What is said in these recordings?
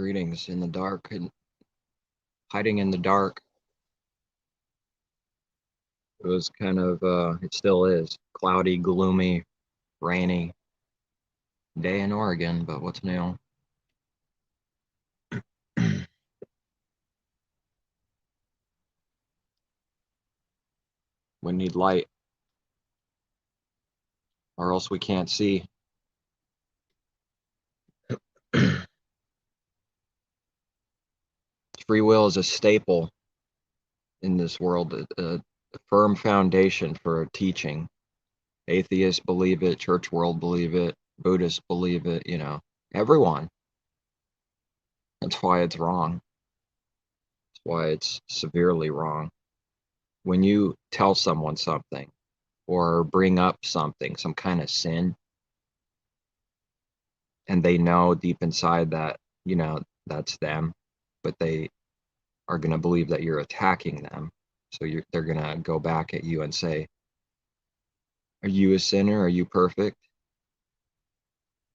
Greetings in the dark and hiding in the dark. It was kind of, it still is, cloudy, gloomy, rainy day in Oregon, but what's new? We need light, or else we can't see. Free will is a staple in this world, a firm foundation for teaching. Atheists believe it, church world believe it, Buddhists believe it, everyone. That's why it's wrong. That's why it's severely wrong. When you tell someone something or bring up something, some kind of sin, and they know deep inside that, that's them, but they are going to believe that you're attacking them. So they're going to go back at you and say, are you a sinner? Are you perfect?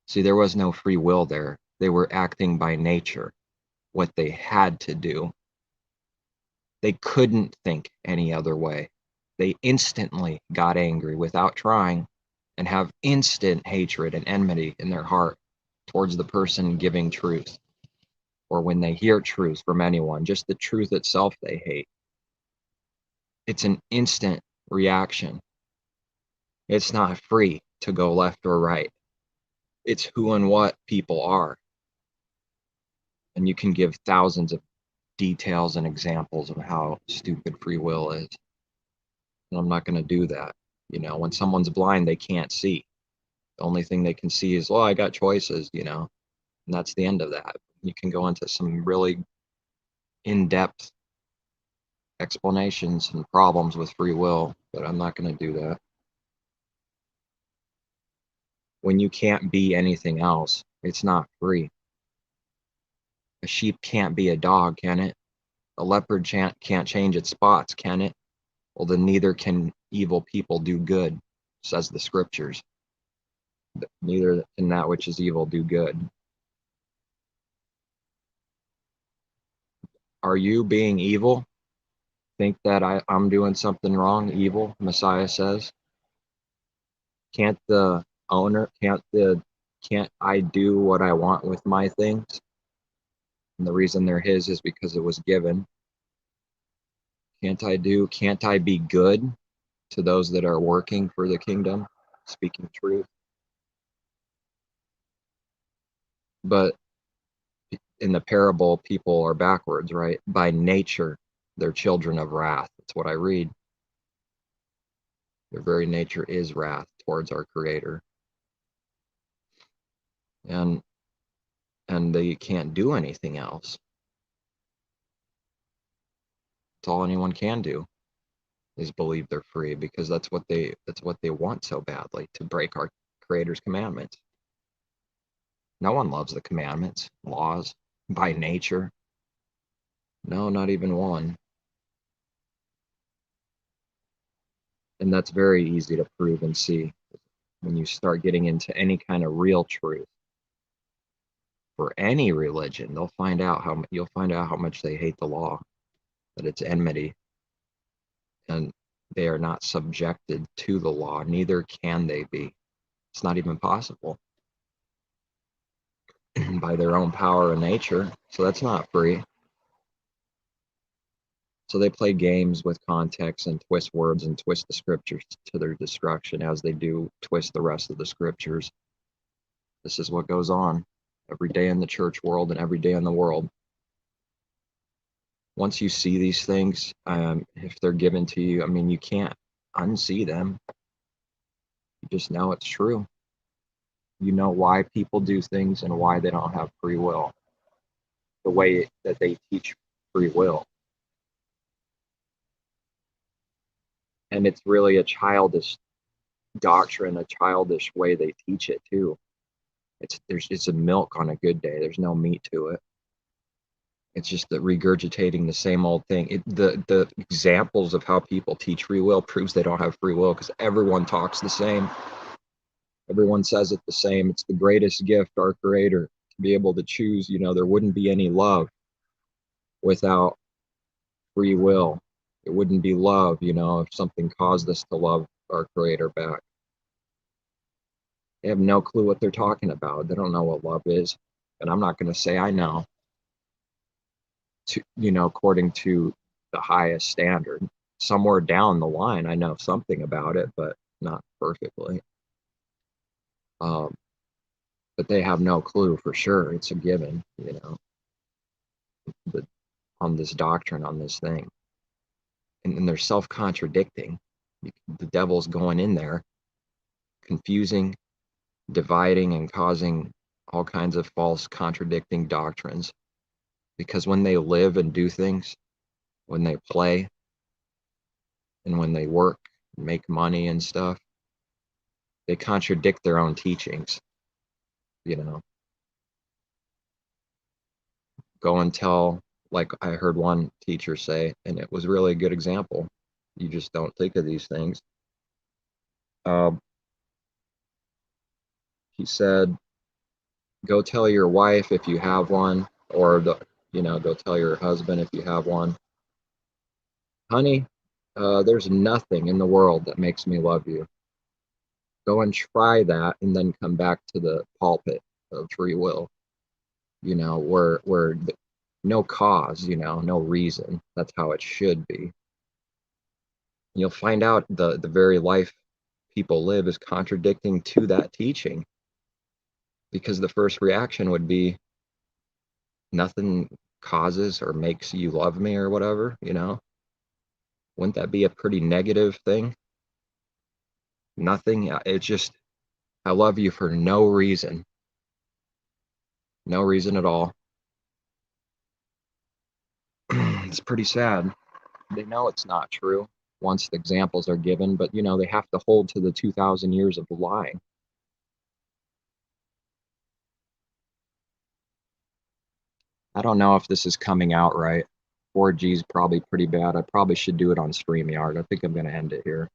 See, there was no free will there. They were acting by nature, what they had to do. They couldn't think any other way. They instantly got angry without trying and have instant hatred and enmity in their heart towards the person giving truth. Or when they hear truth from anyone, just the truth itself they hate. It's an instant reaction. It's not free to go left or right. It's who and what people are. And you can give thousands of details and examples of how stupid free will is. And I'm not going to do that. When someone's blind, they can't see. The only thing they can see is, well, I got choices, and that's the end of that. You can go into some really in-depth explanations and problems with free will, but I'm not going to do that. When you can't be anything else, it's not free. A sheep can't be a dog, can it? A leopard can't change its spots, can it? Well, then neither can evil people do good, says the scriptures. Neither can that which is evil do good. Are you being evil? Think that I'm doing something wrong, evil, Messiah says? Can't the owner, can't I do what I want with my things? And the reason they're his is because it was given. Can't I be good to those that are working for the kingdom, speaking truth? But in the parable, people are backwards, right? By nature, they're children of wrath. That's what I read. Their very nature is wrath towards our Creator. And they can't do anything else. That's all anyone can do, is believe they're free, because that's what they want so badly, to break our Creator's commandments. No one loves the commandments, laws, by nature. No, not even one. And that's very easy to prove and see when you start getting into any kind of real truth. For any religion, you'll find out how much they hate the law, that it's enmity, and they are not subjected to the law. Neither can they be. It's not even possible by their own power and nature. So that's not free. So they play games with context and twist words and twist the scriptures to their destruction, as they do twist the rest of the scriptures. This is what goes on every day in the church world and every day in the world. Once you see these things, if they're given to you, you can't unsee them. You just know it's true. You know why people do things and why they don't have free will, the way that they teach free will. And it's really a childish doctrine, a childish way they teach it too. It's a milk on a good day. There's no meat to it. It's just the regurgitating the same old thing. The examples of how people teach free will proves they don't have free will, because everyone talks the same. Everyone says it the same. It's the greatest gift, our Creator to be able to choose. There wouldn't be any love without free will. It wouldn't be love, if something caused us to love our creator back. They have no clue what they're talking about. They don't know what love is. And I'm not going to say I know, according to the highest standard. Somewhere down the line, I know something about it, but not perfectly. But they have no clue for sure. It's a given, but on this doctrine, on this thing. And they're self-contradicting. The devil's going in there, confusing, dividing, and causing all kinds of false contradicting doctrines. Because when they live and do things, when they play, and when they work, make money and stuff, they contradict their own teachings. Go and tell, like I heard one teacher say, and it was really a good example. You just don't think of these things. He said, go tell your wife if you have one, or go tell your husband if you have one, honey, there's nothing in the world that makes me love you. Go and try that, and then come back to the pulpit of free will. Where no cause, no reason. That's how it should be. You'll find out the very life people live is contradicting to that teaching, because the first reaction would be nothing causes or makes you love me or whatever. Wouldn't that be a pretty negative thing? Nothing. It's just, I love you for no reason at all. It's pretty sad. They know it's not true once the examples are given, but they have to hold to the 2,000 years of lying. I don't know if this is coming out right. 4G is probably pretty bad. I probably should do it on StreamYard. I think I'm going to end it here.